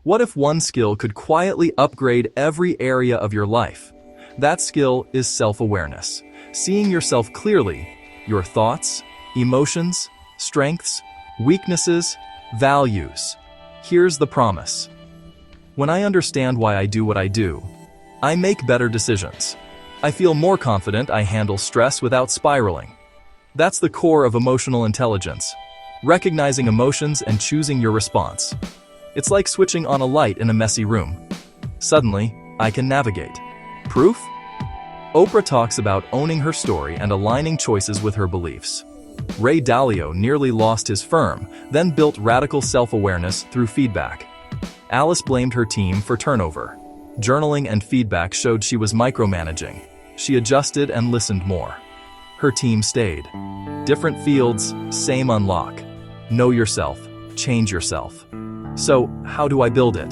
What if one skill could quietly upgrade every area of your life? That skill is self-awareness. Seeing yourself clearly, your thoughts, emotions, strengths, weaknesses, values. Here's the promise. When I understand why I do what I do, I make better decisions. I feel more confident. I handle stress without spiraling. That's the core of emotional intelligence. Recognizing emotions and choosing your response. It's like switching on a light in a messy room. Suddenly, I can navigate. Proof? Oprah talks about owning her story and aligning choices with her beliefs. Ray Dalio nearly lost his firm, then built radical self-awareness through feedback. Alice blamed her team for turnover. Journaling and feedback showed she was micromanaging. She adjusted and listened more. Her team stayed. Different fields, same unlock. Know yourself, change yourself. So, how do I build it?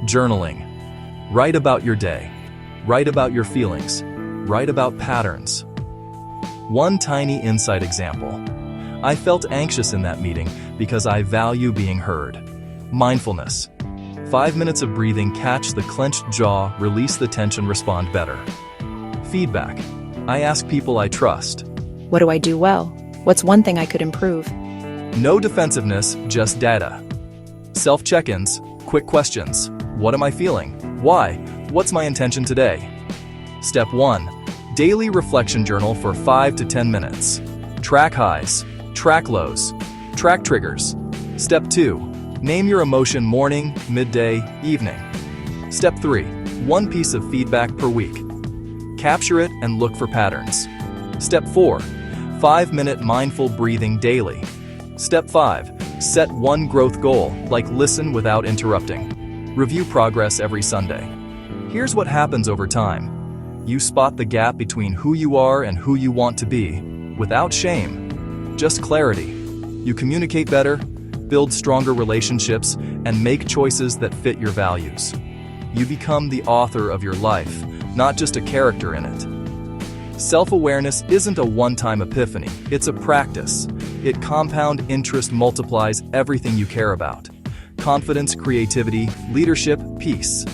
Journaling. Write about your day. Write about your feelings. Write about patterns. One tiny insight example. I felt anxious in that meeting because I value being heard. Mindfulness. 5 minutes of breathing, catch the clenched jaw, release the tension, respond better. Feedback. I ask people I trust. What do I do well? What's one thing I could improve? No defensiveness, just data. Self-check-ins, quick questions. What am I feeling? Why? What's my intention today? Step 1. Daily reflection journal for 5 to 10 minutes. Track highs, track lows, track triggers. Step 2. Name your emotion morning, midday, evening. Step 3. One piece of feedback per week. Capture it and look for patterns. Step 4. 5-minute mindful breathing daily. Step 5. Set one growth goal, like listen without interrupting. Review progress every Sunday. Here's what happens over time. You spot the gap between who you are and who you want to be, without shame, just clarity. You communicate better, build stronger relationships, and make choices that fit your values. You become the author of your life, not just a character in it. Self-awareness isn't a one-time epiphany, it's a practice. It compound interest multiplies everything you care about. Confidence, creativity, leadership, peace.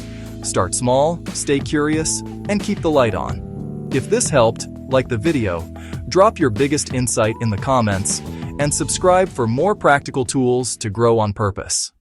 Start small, stay curious, and keep the light on. If this helped, like the video, drop your biggest insight in the comments, and subscribe for more practical tools to grow on purpose.